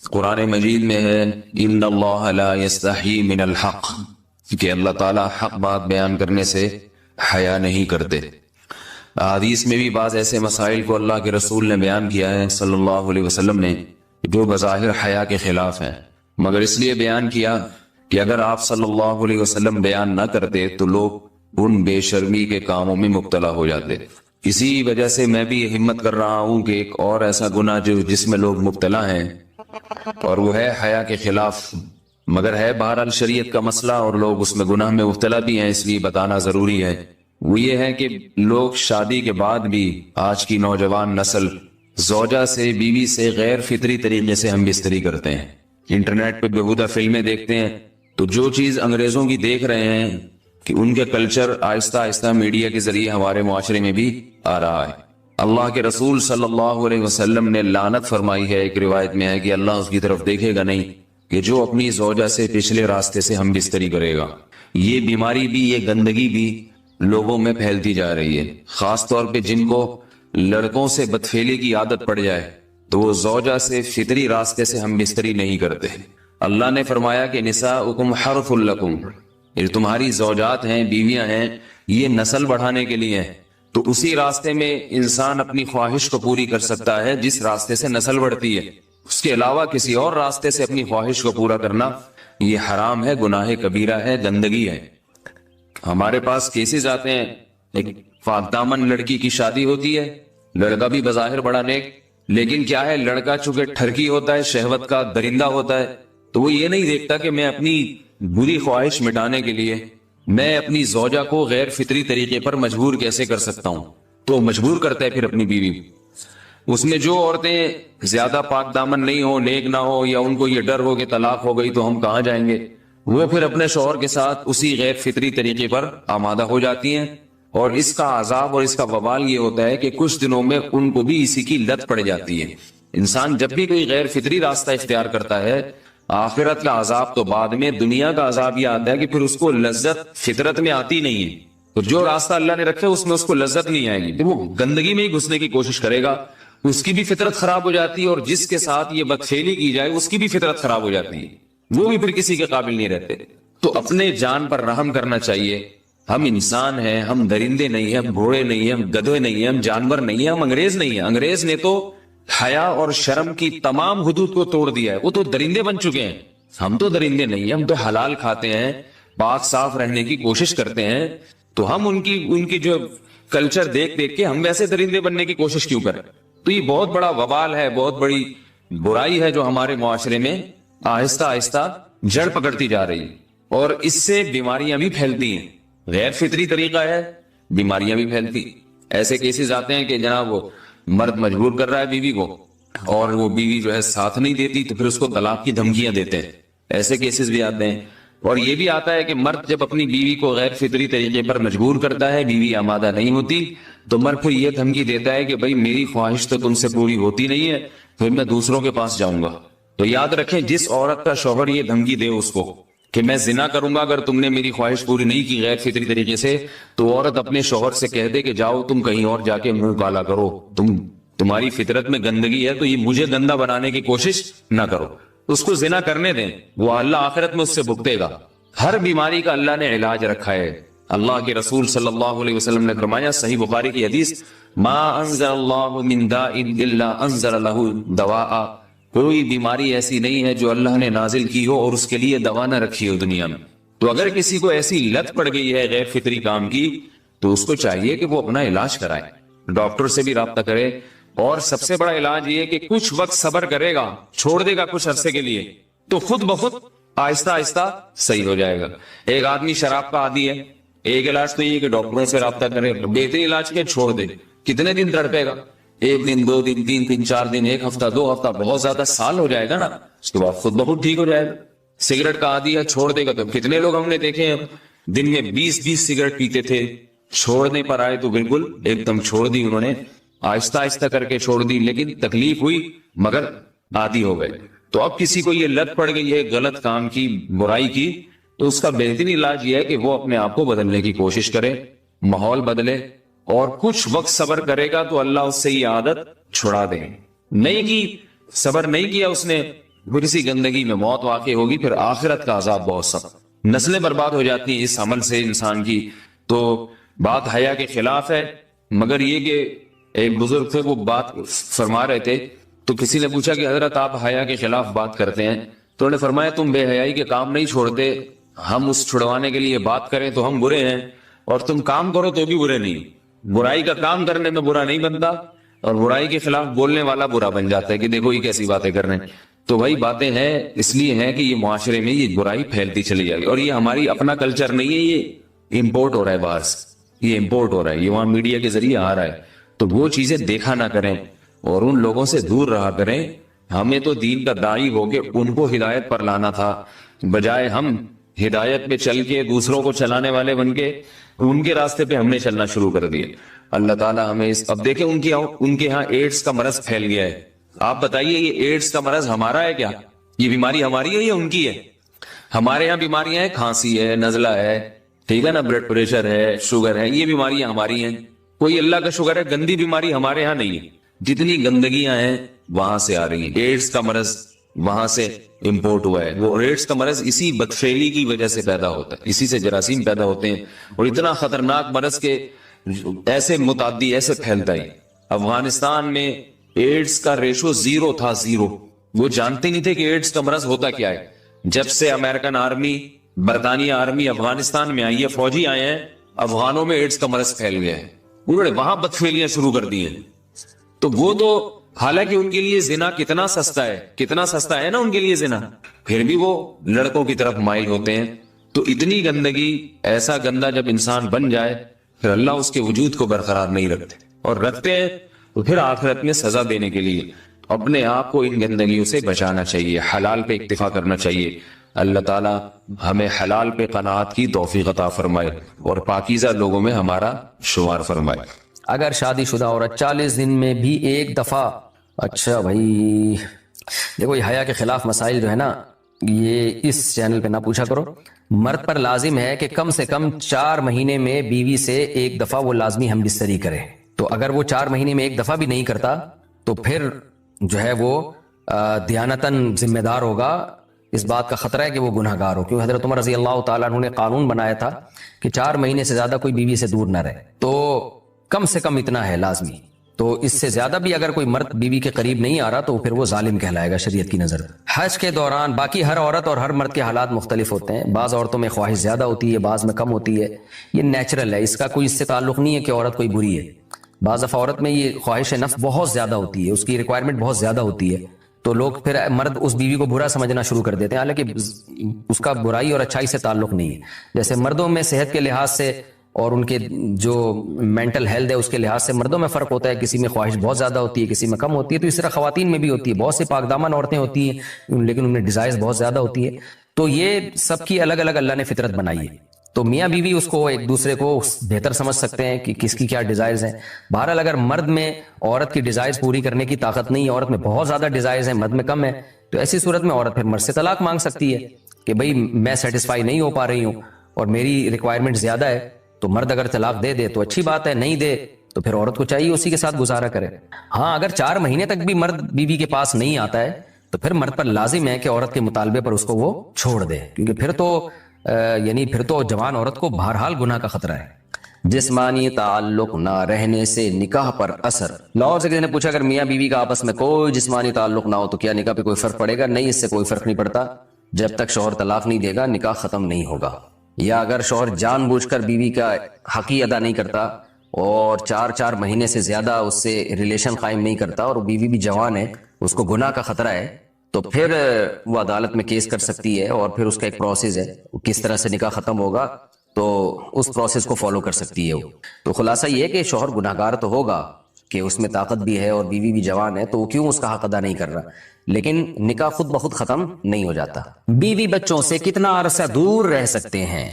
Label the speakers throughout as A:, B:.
A: قرآن مجید میں ہے ان اللہ لا یستحی من الحق، کہ اللہ تعالیٰ حق بات بیان کرنے سے حیا نہیں کرتے۔ حدیث میں بھی بعض ایسے مسائل کو اللہ کے رسول نے بیان کیا ہے صلی اللہ علیہ وسلم نے جو بظاہر حیا کے خلاف ہیں، مگر اس لیے بیان کیا کہ اگر آپ صلی اللہ علیہ وسلم بیان نہ کرتے تو لوگ ان بے شرمی کے کاموں میں مبتلا ہو جاتے۔ اسی وجہ سے میں بھی یہ ہمت کر رہا ہوں کہ ایک اور ایسا گناہ جس میں لوگ مبتلا ہیں اور وہ ہے حیا کے خلاف، مگر ہے بہرحال شریعت کا مسئلہ اور لوگ اس میں گناہ میں مبتلا بھی ہیں، اس لیے بتانا ضروری ہے۔ وہ یہ ہے کہ لوگ شادی کے بعد بھی آج کی نوجوان نسل زوجہ سے، بیوی سے غیر فطری طریقے سے ہم بستری کرتے ہیں۔ انٹرنیٹ پہ بےہودہ فلمیں دیکھتے ہیں تو جو چیز انگریزوں کی دیکھ رہے ہیں کہ ان کے کلچر آہستہ آہستہ میڈیا کے ذریعے ہمارے معاشرے میں بھی آ رہا ہے۔ اللہ کے رسول صلی اللہ علیہ وسلم نے لعنت فرمائی ہے، ایک روایت میں ہے کہ اللہ اس کی طرف دیکھے گا نہیں کہ جو اپنی زوجہ سے پچھلے راستے سے ہم بستری کرے گا۔ یہ بیماری بھی، یہ گندگی بھی لوگوں میں پھیلتی جا رہی ہے، خاص طور پہ جن کو لڑکوں سے بدفعلی کی عادت پڑ جائے تو وہ زوجہ سے فطری راستے سے ہم بستری نہیں کرتے۔ اللہ نے فرمایا کہ نساؤکم حرث لکم، یہ تمہاری زوجات ہیں، بیویاں ہیں، یہ نسل بڑھانے کے لیے ہیں، تو اسی راستے میں انسان اپنی خواہش کو پوری کر سکتا ہے جس راستے سے نسل بڑھتی ہے۔ اس کے علاوہ کسی اور راستے سے اپنی خواہش کو پورا کرنا یہ حرام ہے، گناہ کبیرہ ہے، گندگی ہے۔ ہمارے پاس کیسز آتے ہیں، ایک پاک دامن لڑکی کی شادی ہوتی ہے، لڑکا بھی بظاہر بڑا نیک، لیکن کیا ہے، لڑکا چونکہ ٹھرکی ہوتا ہے، شہوت کا درندہ ہوتا ہے، تو وہ یہ نہیں دیکھتا کہ میں اپنی بری خواہش مٹانے کے لیے میں اپنی زوجہ کو غیر فطری طریقے پر مجبور کیسے کر سکتا ہوں، تو مجبور کرتا ہے پھر اپنی بیوی۔ اس میں جو عورتیں زیادہ پاک دامن نہیں ہو، نیک نہ ہو، یا ان کو یہ ڈر ہو کہ طلاق ہو گئی تو ہم کہاں جائیں گے، وہ پھر اپنے شوہر کے ساتھ اسی غیر فطری طریقے پر آمادہ ہو جاتی ہیں، اور اس کا عذاب اور اس کا وبال یہ ہوتا ہے کہ کچھ دنوں میں ان کو بھی اسی کی لت پڑ جاتی ہے۔ انسان جب بھی کوئی غیر فطری راستہ اختیار کرتا ہے، آخرت کا عذاب تو بعد میں، دنیا کا عذاب یہ آتا ہے کہ پھر اس کو لذت فطرت میں آتی نہیں ہے۔ تو جو راستہ اللہ نے رکھا ہے اس میں اس کو لذت نہیں آئے گی، وہ گندگی میں ہی گھسنے کی کوشش کرے گا، اس کی بھی فطرت خراب ہو جاتی ہے، اور جس کے ساتھ یہ بدفعلی کی جائے اس کی بھی فطرت خراب ہو جاتی ہے، وہ بھی پھر کسی کے قابل نہیں رہتے۔ تو اپنے جان پر رحم کرنا چاہیے۔ ہم انسان ہیں، ہم درندے نہیں ہیں، ہم گھوڑے نہیں ہیں، ہم گدھے نہیں ہیں، ہم جانور نہیں ہیں، ہم انگریز نہیں ہیں۔ انگریز نے تو حیا اور شرم کی تمام حدود کو توڑ دیا ہے، وہ تو درندے بن چکے ہیں۔ ہم تو درندے نہیں ہیں، ہم تو حلال کھاتے ہیں، پاک صاف رہنے کی کوشش کرتے ہیں، تو ہم ان کی جو کلچر دیکھ کے ہم ویسے درندے بننے کی کوشش کیوں کریں؟ تو یہ بہت بڑا وبال ہے، بہت بڑی برائی ہے جو ہمارے معاشرے میں آہستہ آہستہ جڑ پکڑتی جا رہی ہے، اور اس سے بیماریاں بھی پھیلتی ہیں۔ غیر فطری طریقہ ہے، بیماریاں بھی پھیلتی۔ ایسے کیسز آتے ہیں کہ جناب وہ مرد مجبور کر رہا ہے بیوی کو، اور وہ بیوی جو ہے ساتھ نہیں دیتی تو پھر اس کو طلاق کی دھمکیاں دیتے ہیں، ایسے کیسز بھی آتے ہیں۔ اور یہ بھی آتا ہے کہ مرد جب اپنی بیوی کو غیر فطری طریقے پر مجبور کرتا ہے، بیوی آمادہ نہیں ہوتی، تو مرد پھر یہ دھمکی دیتا ہے کہ بھائی میری خواہش تو تم سے پوری ہوتی نہیں ہے، پھر میں دوسروں کے پاس جاؤں گا۔ تو یاد رکھیں، جس عورت کا شوہر یہ دھمکی دے اس کو کہ میں زنا کروں گا اگر تم نے میری خواہش پوری نہیں کی غیر فطری طریقے سے، تو عورت اپنے شوہر سے کہہ دے کہ جاؤ تم کہیں اور جا کے منہ کالا کرو، تمہاری فطرت میں گندگی ہے تو یہ مجھے گندا بنانے کی کوشش نہ کرو، اس کو زنا کرنے دیں، وہ اللہ آخرت میں اس سے بھگتے گا۔ ہر بیماری کا اللہ نے علاج رکھا ہے۔ اللہ کے رسول صلی اللہ علیہ وسلم نے فرمایا، صحیح بخاری کی حدیث، ما انزل اللہ من داء الا انزل له دواء، کوئی بیماری ایسی نہیں ہے جو اللہ نے نازل کی ہو اور اس کے لیے دوا نہ رکھی ہو دنیا میں۔ تو اگر کسی کو ایسی لت پڑ گئی ہے غیر فطری کام کی، تو اس کو چاہیے کہ وہ اپنا علاج کرائے، ڈاکٹر سے بھی رابطہ کرے، اور سب سے بڑا علاج یہ کہ کچھ وقت صبر کرے گا، چھوڑ دے گا کچھ عرصے کے لیے، تو خود بخود آہستہ آہستہ صحیح ہو جائے گا۔ ایک آدمی شراب کا عادی ہے، ایک علاج تو یہ کہ ڈاکٹروں سے رابطہ کرے، بہترین علاج کے چھوڑ دے، کتنے دن تڑپے گا؟ ایک دن، دو دن، تین دن، چار دن، ایک ہفتہ، دو ہفتہ، بہت زیادہ سال ہو جائے گا نا، اس کے بعد خود بخود ٹھیک ہو جائے گا۔ سگریٹ کا عادی ہے، چھوڑ دے گا، تو کتنے لوگ ہم نے دیکھے ہیں دن میں 20 سگریٹ پیتے تھے، چھوڑنے پر آئے تو بالکل ایک دم چھوڑ دی انہوں نے، آہستہ آہستہ کر کے چھوڑ دی، لیکن تکلیف ہوئی مگر عادی ہو گئے۔ تو اب کسی کو یہ لت پڑ گئی ہے غلط کام کی، برائی کی، تو اس کا بہترین علاج یہ ہے کہ وہ اپنے آپ کو بدلنے کی کوشش کرے، ماحول بدلے، اور کچھ وقت صبر کرے گا تو اللہ اس سے یہ عادت چھڑا دے۔ نہیں کی، صبر نہیں کیا اس نے، پھر اسی گندگی میں موت واقع ہوگی، پھر آخرت کا عذاب بہت سخت، نسلیں برباد ہو جاتی ہیں اس عمل سے انسان کی۔ تو بات حیا کے خلاف ہے، مگر یہ کہ ایک بزرگ تھے وہ بات فرما رہے تھے، تو کسی نے پوچھا کہ حضرت آپ حیا کے خلاف بات کرتے ہیں، تو انہوں نے فرمایا تم بے حیائی کے کام نہیں چھوڑتے، ہم اس چھڑوانے کے لیے بات کریں تو ہم برے ہیں، اور تم کام کرو تو بھی برے نہیں۔ برائی کا کام کرنے میں برا نہیں بنتا، اور برائی کے خلاف بولنے والا برا بن جاتا ہے کہ دیکھو یہ کیسی باتیں کر رہے ہیں۔ تو وہی باتیں ہیں، اس لیے ہیں کہ یہ معاشرے میں یہ برائی پھیلتی چلی جائے گی، اور یہ ہماری اپنا کلچر نہیں ہے، یہ امپورٹ ہو رہا ہے باہر سے، یہ امپورٹ ہو رہا ہے، یہ وہاں میڈیا کے ذریعے آ رہا ہے۔ تو وہ چیزیں دیکھا نہ کریں اور ان لوگوں سے دور رہا کریں۔ ہمیں تو دین کا داعی ہو کے ان کو ہدایت پر لانا تھا، بجائے ہم ہدایت پہ چل کے دوسروں کو چلانے والے بن کے ان کے راستے پہ ہم نے چلنا شروع کر دیا۔ اللہ تعالیٰ ہمیں اب دیکھیں ان کے ہاں ایڈز کا مرض پھیل گیا ہے۔ آپ بتائیے یہ ایڈز کا مرض ہمارا ہے کیا؟ یہ بیماری ہماری ہے یا ان کی ہے؟ ہمارے ہاں بیماریاں ہیں، کھانسی ہے، نزلہ ہے، ٹھیک ہے نا، بلڈ پریشر ہے، شوگر ہے، یہ بیماریاں ہماری ہیں۔ کوئی اللہ کا شکر ہے گندی بیماری ہمارے ہاں نہیں ہے۔ جتنی گندگیاں ہیں وہاں سے آ رہی ہیں، ایڈز کا مرض وہاں سے امپورٹ ہوا ہے۔ وہ ایڈز کا مرض اسی بدفعلی کی وجہ سے پیدا ہوتا ہے، اسی سے جراثیم پیدا ہوتے ہیں، اور اتنا خطرناک مرض کے ایسے متعدی ایسے پھیلتا ہے۔ افغانستان میں ایڈز کا ریشو 0 تھا، 0۔ وہ جانتے نہیں تھے کہ ایڈز کا مرض ہوتا کیا ہے۔ جب سے امریکن آرمی، برطانیہ آرمی افغانستان میں آئی ہے، فوجی آئے ہیں، افغانوں میں ایڈز کا مرض پھیل گیا ہے، انہوں نے وہاں بدفعلیاں شروع کر دی ہیں۔ تو وہ تو حالانکہ ان کے لیے زنا کتنا سستا ہے، کتنا سستا ہے نا ان کے لیے زنا، پھر بھی وہ لڑکوں کی طرف مائل ہوتے ہیں۔ تو اتنی گندگی، ایسا گندا جب انسان بن جائے پھر اللہ اس کے وجود کو برقرار نہیں رکھتے، اور رکھتے ہیں تو پھر آخرت میں سزا دینے کے لیے اپنے آپ کو ان گندگیوں سے بچانا چاہیے، حلال پہ اکتفا کرنا چاہیے۔ اللہ تعالیٰ ہمیں حلال پہ قناعت کی توفیق عطا فرمائے اور پاکیزہ لوگوں میں ہمارا شمار فرمائے۔
B: اگر شادی شدہ عورت 40 دن میں بھی ایک دفعہ، اچھا بھائی دیکھو یہ حیا کے خلاف مسائل جو ہے نا، یہ اس چینل پہ نہ پوچھا کرو۔ مرد پر لازم ہے کہ کم سے کم 4 مہینے میں بیوی سے ایک دفعہ وہ لازمی ہم بستری کرے۔ تو اگر وہ 4 مہینے میں ایک دفعہ بھی نہیں کرتا تو پھر جو ہے وہ دیانتاً ذمہ دار ہوگا، اس بات کا خطرہ ہے کہ وہ گناہ گار ہو، کیونکہ حضرت عمر رضی اللہ تعالیٰ عنہ نے قانون بنایا تھا کہ 4 مہینے سے زیادہ کوئی بیوی سے دور نہ رہے، تو کم سے کم اتنا ہے لازمی۔ تو اس سے زیادہ بھی اگر کوئی مرد بیوی کے قریب نہیں آ رہا تو پھر وہ ظالم کہلائے گا شریعت کی نظر۔ حج کے دوران باقی ہر عورت اور ہر مرد کے حالات مختلف ہوتے ہیں، بعض عورتوں میں خواہش زیادہ ہوتی ہے، بعض میں کم ہوتی ہے، یہ نیچرل ہے، اس کا کوئی اس سے تعلق نہیں ہے کہ عورت کوئی بری ہے۔ بعض دفعہ عورت میں یہ خواہش نفس بہت زیادہ ہوتی ہے، اس کی ریکوائرمنٹ بہت زیادہ ہوتی ہے، تو لوگ پھر مرد اس بیوی کو برا سمجھنا شروع کر دیتے ہیں، حالانکہ اس کا برائی اور اچھائی سے تعلق نہیں ہے۔ جیسے مردوں میں صحت کے لحاظ سے اور ان کے جو مینٹل ہیلتھ ہے اس کے لحاظ سے مردوں میں فرق ہوتا ہے، کسی میں خواہش بہت زیادہ ہوتی ہے، کسی میں کم ہوتی ہے، تو اس طرح خواتین میں بھی ہوتی ہے۔ بہت سی پاک دامن عورتیں ہوتی ہیں لیکن ان میں ڈیزائرز بہت زیادہ ہوتی ہے، تو یہ سب کی الگ الگ اللہ نے فطرت بنائی ہے، تو میاں بیوی اس کو ایک دوسرے کو بہتر سمجھ سکتے ہیں کہ کس کی کیا ڈیزائرز ہیں۔ بہرحال اگر مرد میں عورت کی ڈیزائرز پوری کرنے کی طاقت نہیں ہے، عورت میں بہت زیادہ ڈیزائرز ہیں، مرد میں کم ہے، تو ایسی صورت میں عورت پھر مرد سے طلاق مانگ سکتی ہے کہ بھئی میں سیٹسفائی نہیں ہو پا رہی ہوں اور میری ریکوائرمنٹ زیادہ ہے۔ تو مرد اگر طلاق دے دے تو اچھی بات ہے، نہیں دے تو پھر عورت کو چاہیے اسی کے ساتھ گزارا کرے۔ ہاں اگر 4 مہینے تک بھی مرد بیوی کے پاس نہیں آتا ہے تو پھر مرد پر لازم ہے کہ عورت کے مطالبے پر اس کو وہ چھوڑ دے، کیونکہ پھر تو جوان عورت کو بہرحال گناہ کا خطرہ ہے۔ جسمانی تعلق نہ رہنے سے نکاح پر اثر۔ لاہور سے کسی نے پوچھا اگر میاں بیوی کا آپس میں کوئی جسمانی تعلق نہ ہو تو کیا نکاح پہ کوئی فرق پڑے گا؟ نہیں، اس سے کوئی فرق نہیں پڑتا، جب تک شوہر طلاق نہیں دے گا نکاح ختم نہیں ہوگا۔ یا اگر شوہر جان بوجھ کر بیوی کا حق ہی ادا نہیں کرتا اور 4 مہینے سے زیادہ اس سے ریلیشن قائم نہیں کرتا اور بیوی بھی جوان ہے، اس کو گناہ کا خطرہ ہے، تو پھر وہ عدالت میں کیس کر سکتی ہے، اور پھر اس کا ایک پروسیس ہے، کس طرح سے نکاح ختم ہوگا تو اس پروسیس کو فالو کر سکتی ہے وہ۔ تو خلاصہ یہ ہے کہ شوہر گناہ گار تو ہوگا کہ اس میں طاقت بھی ہے اور بیوی بھی جوان ہے، تو وہ کیوں اس کا حق ادا نہیں کر رہا، لیکن نکاح خود بخود ختم نہیں ہو جاتا۔ بیوی بچوں سے کتنا عرصہ دور رہ سکتے ہیں؟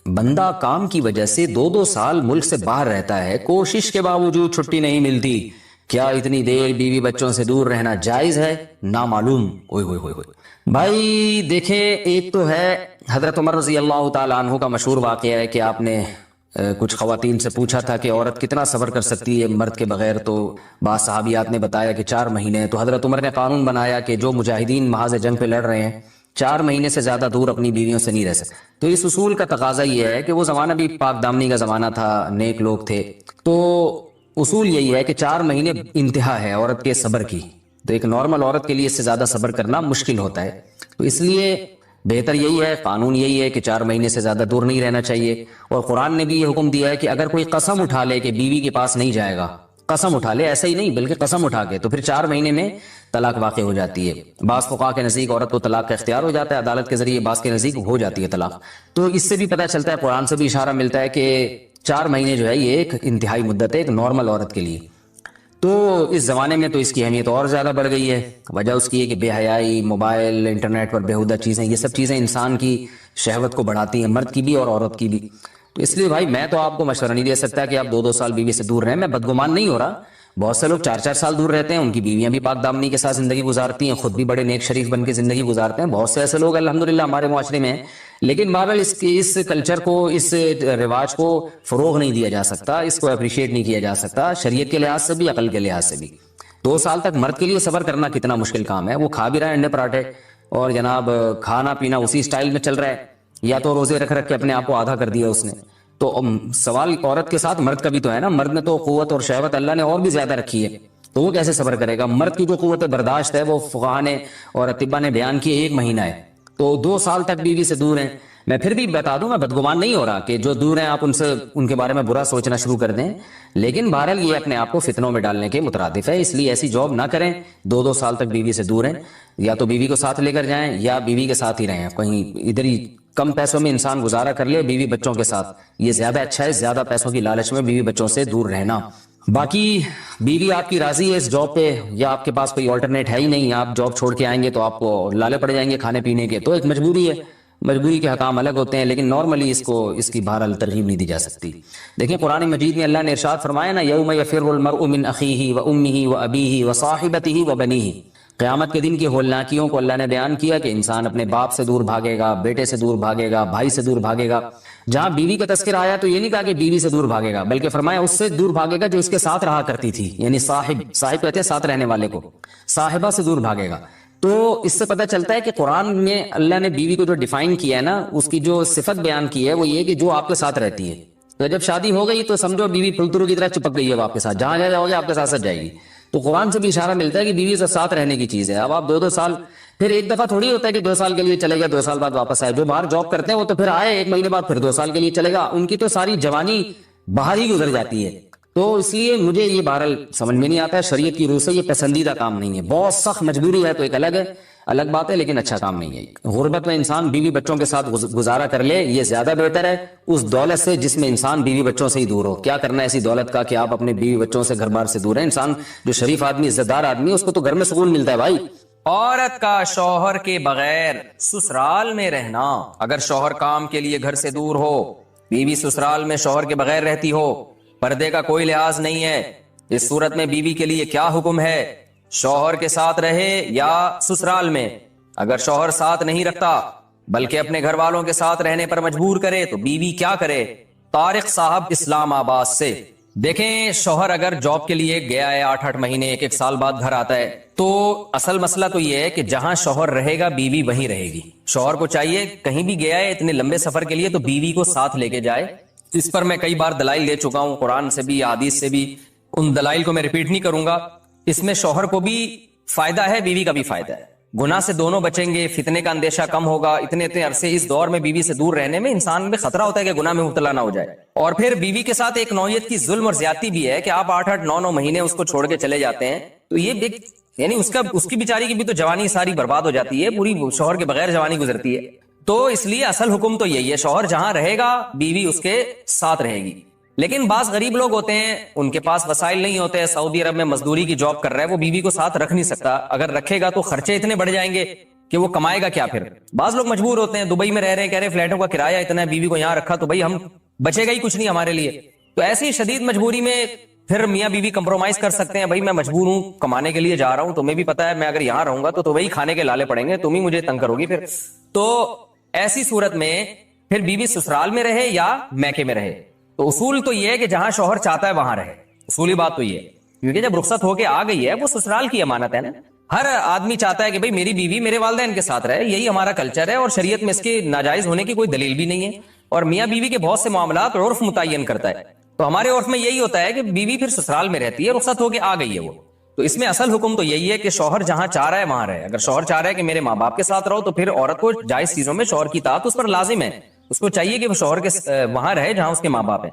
B: بندہ کام کی وجہ سے 2 سال ملک سے باہر رہتا ہے، کوشش کے باوجود چھٹی نہیں ملتی، کیا اتنی دیر بیوی بچوں سے دور رہنا جائز ہے؟ نامعلوم۔ اوئے ہوئے ہوئے ہوئے بھائی دیکھیں، ایک تو ہے حضرت عمر رضی اللہ تعالیٰ عنہ کا مشہور واقعہ ہے کہ آپ نے کچھ خواتین سے پوچھا تھا کہ عورت کتنا صبر کر سکتی ہے مرد کے بغیر، تو بعض صحابیات نے بتایا کہ 4 مہینے. تو حضرت عمر نے قانون بنایا کہ جو مجاہدین محاذ جنگ پہ لڑ رہے ہیں 4 مہینے سے زیادہ دور اپنی بیویوں سے نہیں رہ سکتے. تو اس اصول کا تقاضا یہ ہے کہ وہ زمانہ بھی پاک دامنی کا زمانہ تھا، نیک لوگ تھے، تو اصول یہی ہے کہ 4 مہینے انتہا ہے عورت کے صبر کی. تو ایک نارمل عورت کے لیے اس سے زیادہ صبر کرنا مشکل ہوتا ہے. تو اس لیے بہتر یہی ہے، قانون یہی ہے کہ 4 مہینے سے زیادہ دور نہیں رہنا چاہیے. اور قرآن نے بھی یہ حکم دیا ہے کہ اگر کوئی قسم اٹھا لے کہ بیوی کے پاس نہیں جائے گا، قسم اٹھا لے، ایسا ہی نہیں بلکہ قسم اٹھا کے، تو پھر 4 مہینے میں طلاق واقع ہو جاتی ہے. بعض فقہا کے نزدیک عورت کو طلاق کا اختیار ہو جاتا ہے عدالت کے ذریعے، بعض کے نزدیک ہو جاتی ہے طلاق. تو اس سے بھی پتہ چلتا ہے، قرآن سے بھی اشارہ ملتا ہے کہ 4 مہینے جو ہے یہ ایک انتہائی مدت ہے ایک نارمل عورت کے لیے. تو اس زمانے میں تو اس کی اہمیت اور زیادہ بڑھ گئی ہے. وجہ اس کی ہے کہ بے حیائی، موبائل، انٹرنیٹ پر بیہودہ چیزیں، یہ سب چیزیں انسان کی شہوت کو بڑھاتی ہیں، مرد کی بھی اور عورت کی بھی. تو اس لیے بھائی میں تو آپ کو مشورہ نہیں دے سکتا کہ آپ 2 سال بیوی سے دور رہیں. میں بدگمان نہیں ہو رہا، بہت سے لوگ 4 سال دور رہتے ہیں، ان کی بیویاں بھی پاک دامنی کے ساتھ زندگی گزارتی ہیں، خود بھی بڑے نیک شریف بن کے زندگی گزارتے ہیں. بہت سے ایسے لوگ الحمدللہ ہمارے معاشرے میں ہیں. لیکن بہرحال اس کلچر کو، اس رواج کو فروغ نہیں دیا جا سکتا، اس کو اپریشیٹ نہیں کیا جا سکتا، شریعت کے لحاظ سے بھی، عقل کے لحاظ سے بھی. 2 سال تک مرد کے لیے صبر کرنا کتنا مشکل کام ہے. وہ کھا بھی رہا ہے انڈے پراٹھے اور جناب کھانا پینا اسی سٹائل میں چل رہا ہے، یا تو روزے رکھ کے اپنے آپ کو آدھا کر دیا اس نے. تو سوال عورت کے ساتھ مرد کا بھی تو ہے نا. مرد نے تو قوت اور شہوت اللہ نے اور بھی زیادہ رکھی ہے، تو وہ کیسے صبر کرے گا؟ مرد کی جو قوت برداشت ہے وہ فقہا نے اور اطباء نے بیان کی 1 مہینہ ہے. تو 2 سال تک بیوی سے دور ہیں. میں پھر بھی بتا دوں، میں بدگمان نہیں ہو رہا کہ جو دور ہیں آپ ان کے بارے میں برا سوچنا شروع کر دیں، لیکن بہرحال یہ اپنے آپ کو فتنوں میں ڈالنے کے مترادف ہے. اس لیے ایسی جاب نہ کریں. 2 سال تک بیوی سے دور ہیں، یا تو بیوی کو ساتھ لے کر جائیں یا بیوی کے ساتھ ہی رہیں. کہیں ادھر ہی کم پیسوں میں انسان گزارا کر لے بیوی بچوں کے ساتھ، یہ زیادہ اچھا ہے زیادہ پیسوں کی لالچ میں بیوی بچوں سے دور رہنا. باقی بیوی آپ کی راضی ہے اس جاب پہ، یا آپ کے پاس کوئی آلٹرنیٹ ہے ہی نہیں، آپ جاب چھوڑ کے آئیں گے تو آپ کو لالے پڑ جائیں گے کھانے پینے کے، تو ایک مجبوری ہے. مجبوری کے حکام الگ ہوتے ہیں، لیکن نارملی اس کی بہرحال ترغیب نہیں دی جا سکتی. دیکھیں قرآن مجید میں اللہ نے ارشاد فرمایا نا، یوم یفر المرء من اخیہ وامہ وابیہ وصاحبتہ وبنیہ. قیامت کے دن کی ہولناکیوں کو اللہ نے بیان کیا کہ انسان اپنے باپ سے دور بھاگے گا، بیٹے سے دور بھاگے گا، بھائی سے دور بھاگے گا. جہاں بیوی کا تذکرہ آیا تو یہ نہیں کہا کہ بیوی سے دور بھاگے گا، بلکہ فرمایا اس سے دور بھاگے گا جو اس کے ساتھ رہا کرتی تھی، یعنی صاحب کہتے ہیں ساتھ رہنے والے کو، صاحبہ سے دور بھاگے گا. تو اس سے پتہ چلتا ہے کہ قرآن میں اللہ نے بیوی کو جو ڈیفائن کیا ہے نا، اس کی جو صفت بیان کی ہے وہ یہ کہ جو آپ کے ساتھ رہتی ہے. تو جب شادی ہو گئی تو سمجھو بیوی پھلترو کی طرح چپک گئی ہے آپ کے ساتھ، جہاں جاؤ گے آپ کے ساتھ جائے گی. تو قرآن سے بھی اشارہ ملتا ہے کہ بیوی سے ساتھ رہنے کی چیز ہے. اب آپ 2 سال، پھر ایک دفعہ تھوڑی ہوتا ہے کہ 2 سال کے لیے چلے گا 2 سال بعد واپس آئے. جو باہر جاب کرتے ہیں وہ تو پھر آئے 1 مہینے بعد پھر 2 سال کے لیے چلے گا، ان کی تو ساری جوانی باہر ہی گزر جاتی ہے. تو اس لیے مجھے یہ بہرحال سمجھ میں نہیں آتا ہے، شریعت کی روح سے یہ پسندیدہ کام نہیں ہے. بہت سخت مجبوری ہے تو ایک الگ بات ہے، لیکن اچھا کام نہیں ہے. غربت میں انسان بیوی بچوں کے ساتھ گزارا کر لے، یہ زیادہ بہتر ہے اس دولت سے جس میں انسان بیوی بچوں سے ہی دور ہو. کیا کرنا ہے ایسی دولت کا کہ آپ اپنے بیوی بچوں سے گھر بار سے دور ہیں؟ انسان جو شریف آدمی، عزت دار آدمی، اس کو تو گھر میں سکون ملتا ہے بھائی.
C: عورت کا شوہر کے بغیر سسرال میں رہنا. اگر شوہر کام کے لیے گھر سے دور ہو، بیوی سسرال میں شوہر کے بغیر رہتی ہو، پردے کا کوئی لحاظ نہیں ہے، اس صورت میں بیوی کے لیے کیا حکم ہے؟ شوہر کے ساتھ رہے یا سسرال میں؟ اگر شوہر ساتھ نہیں رکھتا بلکہ اپنے گھر والوں کے ساتھ رہنے پر مجبور کرے تو بیوی کیا کرے؟ طارق صاحب اسلام آباد سے. دیکھیں شوہر اگر جاب کے لیے گیا ہے 8 مہینے 1 سال بعد گھر آتا ہے، تو اصل مسئلہ تو یہ ہے کہ جہاں شوہر رہے گا بیوی وہیں رہے گی. شوہر کو چاہیے کہیں بھی گیا ہے اتنے لمبے سفر کے لیے تو بیوی کو ساتھ لے کے جائے. اس پر میں کئی بار دلائل دے چکا ہوں، قرآن سے بھی حدیث سے بھی، ان دلائل کو میں ریپیٹ نہیں کروں گا. اس میں شوہر کو بھی فائدہ ہے، بیوی کا بھی فائدہ ہے. گناہ سے دونوں بچیں گے، فتنے کا اندیشہ کم ہوگا. اتنے عرصے اس دور میں بیوی سے دور رہنے میں انسان میں خطرہ ہوتا ہے کہ گناہ میں مبتلا نہ ہو جائے. اور پھر بیوی کے ساتھ ایک نوعیت کی ظلم اور زیادتی بھی ہے کہ آپ 8 9 مہینے اس کو چھوڑ کے چلے جاتے ہیں، تو یہ یعنی اس کی بیچاری کی بھی تو جوانی ساری برباد ہو جاتی ہے، پوری شوہر کے بغیر جوانی گزرتی ہے. تو اس لیے اصل حکم تو یہی ہے، شوہر جہاں رہے گا بیوی اس کے ساتھ رہے گی. لیکن بعض غریب لوگ ہوتے ہیں، ان کے پاس وسائل نہیں ہوتے، سعودی عرب میں مزدوری کی جاب کر رہا ہے، وہ بیوی کو ساتھ رکھ نہیں سکتا. اگر رکھے گا تو خرچے اتنے بڑھ جائیں گے کہ وہ کمائے گا کیا پھر. بعض لوگ مجبور ہوتے ہیں، دبئی میں رہ رہے ہیں، کہہ رہے فلیٹوں کا کرایہ اتنا ہے، بیوی کو یہاں رکھا تو بھائی ہم بچے گا ہی کچھ نہیں ہمارے لیے. تو ایسی شدید مجبوری میں پھر میاں بیوی کمپرومائز کر سکتے ہیں، بھائی میں مجبور ہوں، کمانے کے لیے جا رہا ہوں، تمہیں بھی پتا ہے میں اگر یہاں رہوں گا تو وہی کھانے کے لالے پڑیں گے، تم ہی مجھے تنگ کرو گی پھر. تو ایسی صورت میں پھر بیوی سسرال میں رہے یا میکے میں رہے، تو اصول تو یہ ہے کہ جہاں شوہر چاہتا ہے وہاں رہے، اصولی بات تو یہ ہے، کیونکہ جب رخصت ہو کے آ گئی ہے وہ سسرال کی امانت ہے نا. ہر آدمی چاہتا ہے کہ بھئی میری بیوی میرے والدین کے ساتھ رہے، یہی ہمارا کلچر ہے، اور شریعت میں اس کے ناجائز ہونے کی کوئی دلیل بھی نہیں ہے. اور میاں بیوی کے بہت سے معاملات عرف متعین کرتا ہے، تو ہمارے عرف میں یہی ہوتا ہے کہ بیوی پھر سسرال میں رہتی ہے، رخصت ہو کے آ گئی ہے وہ. تو اس میں اصل حکم تو یہی ہے کہ شوہر جہاں چاہ رہا ہے وہاں رہے. اگر شوہر چاہ رہا ہے کہ میرے ماں باپ کے ساتھ رہو تو پھر عورت کو جائز چیزوں میں شوہر کی اطاعت اس پر لازم ہے، اس کو چاہیے کہ وہ شوہر کے وہاں رہے جہاں اس کے ماں باپ ہیں.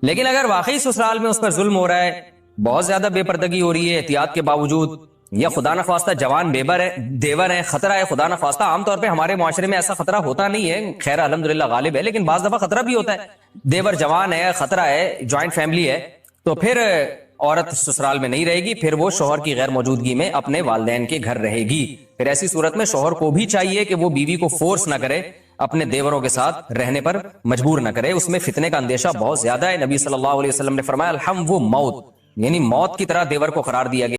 C: لیکن اگر واقعی سسرال میں اس پر ظلم ہو رہا ہے، بہت زیادہ بے پردگی ہو رہی ہے احتیاط کے باوجود، یا خدا نخواستہ جوان دیور ہے، خطرہ ہے خدا نخواستہ. عام طور پہ ہمارے معاشرے میں ایسا خطرہ ہوتا نہیں ہے، خیر الحمدللہ غالب ہے، لیکن بعض دفعہ خطرہ بھی ہوتا ہے. دیور جوان ہے، خطرہ ہے، جوائنٹ فیملی ہے، تو پھر عورت سسرال میں نہیں رہے گی، پھر وہ شوہر کی غیر موجودگی میں اپنے والدین کے گھر رہے گی. پھر ایسی صورت میں شوہر کو بھی چاہیے کہ وہ بیوی کو فورس نہ کرے، اپنے دیوروں کے ساتھ رہنے پر مجبور نہ کرے. اس میں فتنے کا اندیشہ بہت زیادہ ہے. نبی صلی اللہ علیہ وسلم نے فرمایا الحم وہ موت، یعنی موت کی طرح دیور کو قرار دیا گیا.